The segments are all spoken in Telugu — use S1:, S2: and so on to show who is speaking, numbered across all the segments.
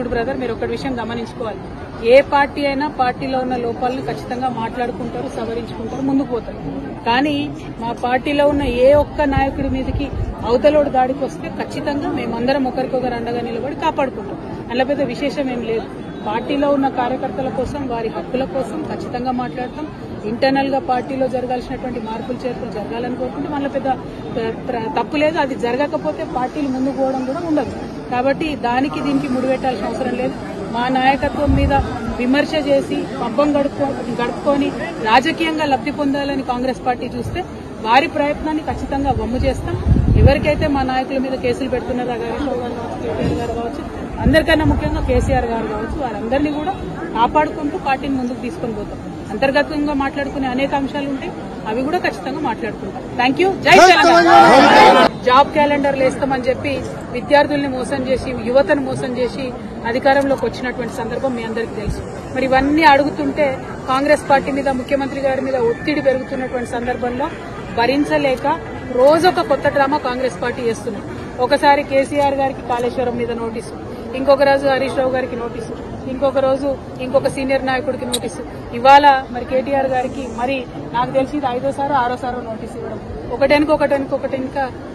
S1: చూడు బ్రదర్, మీరు ఒక్కటి విషయం గమనించుకోవాలి. ఏ పార్టీ అయినా పార్టీలో ఉన్న లోపాలను ఖచ్చితంగా మాట్లాడుకుంటారు, సవరించుకుంటారు, ముందుకు పోతారు. కానీ మా పార్టీలో ఉన్న ఏ ఒక్క నాయకుడి మీదకి అవతలోడు దాడికి వస్తే ఖచ్చితంగా మేమందరం ఒకరికొకరు అండగా నిలబడి కాపాడుకుంటాం. అలా పెద్ద విశేషం ఏం లేదు. పార్టీలో ఉన్న కార్యకర్తల కోసం, వారి హక్కుల కోసం ఖచ్చితంగా మాట్లాడతాం. ఇంటర్నల్ గా పార్టీలో జరగాల్సినటువంటి మార్పులు చేర్పులు జరగాలని కోరుకుంటే మనలో పెద్ద తప్పు లేదు. అది జరగకపోతే పార్టీలు ముందుకు పోవడం కూడా ఉండదు. కాబట్టి దానికి దీనికి ముడిపెట్టాల్సిన అవసరం లేదు. మా నాయకత్వం మీద విమర్శ చేసి పబ్బం గడుపుకొని రాజకీయంగా లబ్ధి పొందాలని కాంగ్రెస్ పార్టీ చూస్తే వారి ప్రయత్నాన్ని ఖచ్చితంగా వమ్ము చేస్తాం. ఎవరికైతే మా నాయకుల మీద కేసులు పెడుతున్నారో హరీష్ రావు గారు కావచ్చు, కేటీఆర్ గారు కావచ్చు, అందరికన్నా ముఖ్యంగా కేసీఆర్ గారు కావచ్చు, వారందరినీ కూడా కాపాడుకుంటూ పార్టీని ముందుకు తీసుకొని పోతాం. అంతర్గతంగా మాట్లాడుకునే అనేక అంశాలు ఉంటాయి, అవి కూడా ఖచ్చితంగా మాట్లాడుకుంటాం. Thank you. జై తెలంగాణ. జాబ్ క్యాలెండర్లు వేస్తామని చెప్పి విద్యార్థుల్ని మోసం చేసి, యువతను మోసం చేసి అధికారంలోకి వచ్చినటువంటి సందర్భం మీ అందరికీ తెలుసు. మరి ఇవన్నీ అడుగుతుంటే కాంగ్రెస్ పార్టీ మీద, ముఖ్యమంత్రి గారి మీద ఒత్తిడి పెరుగుతున్నటువంటి సందర్భంలో భరించలేక రోజొక కొత్త డ్రామా కాంగ్రెస్ పార్టీ చేస్తుంది. ఒకసారి కేసీఆర్ గారికి కాళేశ్వరం మీద నోటీసు, ఇంకొక రోజు హరీష్ రావు గారికి నోటీసు, ఇంకొక రోజు ఇంకొక సీనియర్ నాయకుడికి నోటీసు. ఇవాళ మరి కేటీఆర్ గారికి మరి నాకు తెలిసి ఇది 5వ 6వ నోటీసు ఇవ్వడం,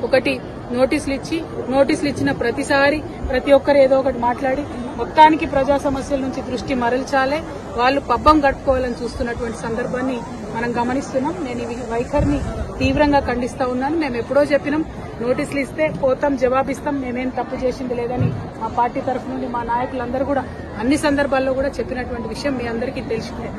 S1: ఒకటి నోటీసులు ఇచ్చిన ప్రతిసారి ప్రతి ఒక్కరు ఏదో ఒకటి మాట్లాడి మొత్తానికి ప్రజా సమస్యల నుంచి దృష్టి మరల్చాలే, వాళ్ళు పబ్బం గడుపుకోవాలని చూస్తున్నటువంటి సందర్భాన్ని మనం గమనిస్తున్నాం. నేను ఈ వైఖరిని తీవ్రంగా ఖండిస్తా ఉన్నాను. మేము ఎప్పుడో చెప్పినాం, నోటీసులు ఇస్తే పోతాం, జవాబిస్తాం, మేమేం తప్పు చేసింది లేదని మా పార్టీ తరఫు నుండి మా నాయకులందరూ కూడా అన్ని సందర్భాల్లో కూడా చెప్పినటువంటి విషయం మీ అందరికీ తెలిసిందే.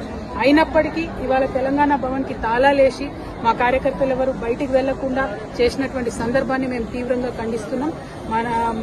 S1: అయినప్పటికీ ఇవాళ తెలంగాణ భవన్ కి తాళాలేసి మా కార్యకర్తలు ఎవరు బయటికి వెళ్లకుండా చేసినటువంటి సందర్భాన్ని మేము తీవ్రంగా ఖండిస్తున్నాం.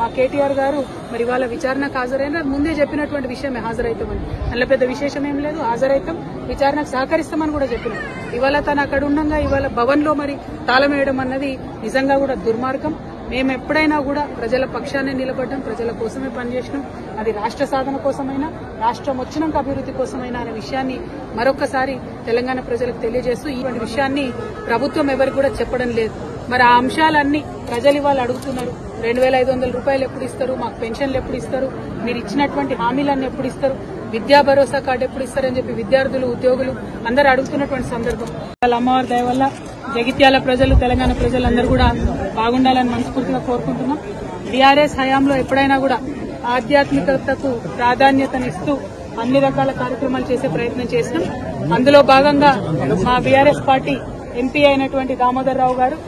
S1: మా కేటీఆర్ గారు మరి ఇవాళ విచారణకు హాజరైన ముందే చెప్పినటువంటి విషయమే, హాజరైతామని. అందులో పెద్ద విశేషం ఏం లేదు, హాజరైతాం, విచారణకు సహకరిస్తామని కూడా చెప్పినాం. ఇవాళ తను అక్కడ ఉండగా ఇవాళ భవన్ లో మరి తాళం వేయడం అన్నది నిజంగా కూడా దుర్మార్గం. మేము ఎప్పుడైనా కూడా ప్రజల పక్షానే నిలబడ్డాం, ప్రజల కోసమే పనిచేసినాం. అది రాష్ట్ర సాధన కోసమైనా, రాష్ట్రం వచ్చినాక అభివృద్ధి కోసమైనా అనే విషయాన్ని మరొకసారి తెలంగాణ ప్రజలకు తెలియజేస్తూ ఇటువంటి విషయాన్ని ప్రభుత్వం ఎవరికి కూడా చెప్పడం లేదు. మరి ఆ అంశాలన్నీ ప్రజలు ఇవాళ అడుగుతున్నారు. 2500 రూపాయలు ఎప్పుడు ఇస్తారు, మాకు పెన్షన్లు ఎప్పుడు ఇస్తారు, మీరు ఇచ్చినటువంటి హామీలన్నీ ఎప్పుడు ఇస్తారు, విద్యా భరోసా కార్డు ఎప్పుడు ఇస్తారని చెప్పి విద్యార్థులు, ఉద్యోగులు అందరూ అడుగుతున్నటువంటి సందర్భం. వాళ్ళ అమ్మవారి దయ వల్ల జగిత్యాల ప్రజలు, తెలంగాణ ప్రజలందరూ కూడా బాగుండాలని మనస్ఫూర్తిగా కోరుకుంటున్నాం. బీఆర్ఎస్ హయాంలో ఎప్పుడైనా కూడా ఆధ్యాత్మికతకు ప్రాధాన్యతనిస్తూ అన్ని రకాల కార్యక్రమాలు చేసే ప్రయత్నం చేసినాం. అందులో భాగంగా మా బీఆర్ఎస్ పార్టీ ఎంపీ అయినటువంటి దామోదర్ రావు గారు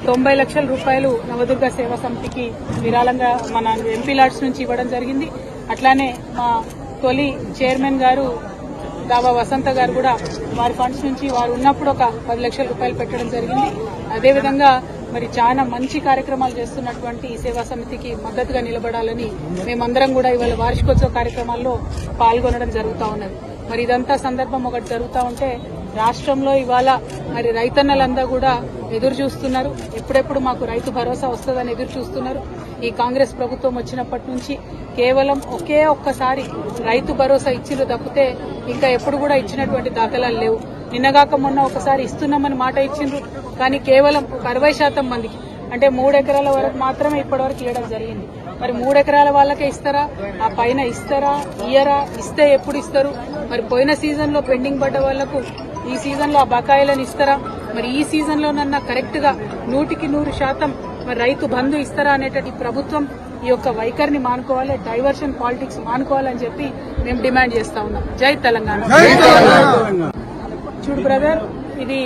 S1: 90 లక్షల రూపాయలు నవదుర్గ సేవా సమితికి విరాళంగా మన ఎంపీ లాడ్స్ నుంచి ఇవ్వడం జరిగింది. అట్లానే మా తొలి చైర్మన్ గారు దావా వసంత గారు కూడా వారి ఫండ్స్ నుంచి వారు ఉన్నప్పుడు ఒక 10 లక్షల రూపాయలు పెట్టడం జరిగింది. అదేవిధంగా మరి చాలా మంచి కార్యక్రమాలు చేస్తున్నటువంటి ఈ సేవా సమితికి మద్దతుగా నిలబడాలని మేమందరం కూడా ఇవాళ వార్షికోత్సవ కార్యక్రమాల్లో పాల్గొనడం జరుగుతూ ఉన్నది. మరి ఇదంతా సందర్భం ఒకటి జరుగుతూ ఉంటే రాష్ట్రంలో ఇవాళ మరి రైతన్నలంతా కూడా ఎదురు చూస్తున్నారు. ఎప్పుడెప్పుడు మాకు రైతు భరోసా వస్తుందని ఎదురు చూస్తున్నారు. ఈ కాంగ్రెస్ ప్రభుత్వం వచ్చినప్పటి నుంచి కేవలం ఒక్కసారి రైతు భరోసా ఇచ్చిరు తప్పితే ఇంకా ఎప్పుడు కూడా ఇచ్చినటువంటి దాఖలాలు లేవు. నిన్నగాక మొన్న ఒకసారి ఇస్తున్నామని మాట ఇచ్చిండ్రు, కానీ కేవలం 60% మందికి, అంటే 3 ఎకరాల వరకు మాత్రమే ఇప్పటివరకు ఇవ్వడం జరిగింది. మరి 3 ఎకరాల వాళ్ళకే ఇస్తారా, ఆ పైన ఇస్తారా, ఇయ్యరా, ఇస్తే ఎప్పుడు ఇస్తారు? మరి పోయిన సీజన్ లో పెండింగ్ పడ్డ వాళ్లకు ఈ సీజన్ లో ఆ బకాయిలను ఇస్తారా? మరి ఈ సీజన్ లోనన్నా కరెక్ట్ గా 100% మరి రైతు బంధు ఇస్తారా అనేటువంటి ప్రభుత్వం ఈ యొక్క వైఖరిని మానుకోవాలి, డైవర్షన్ పాలిటిక్స్ మానుకోవాలని చెప్పి మేము డిమాండ్ చేస్తా ఉన్నాం. జై తెలంగాణ. చూడు బ్రదర్, ఇది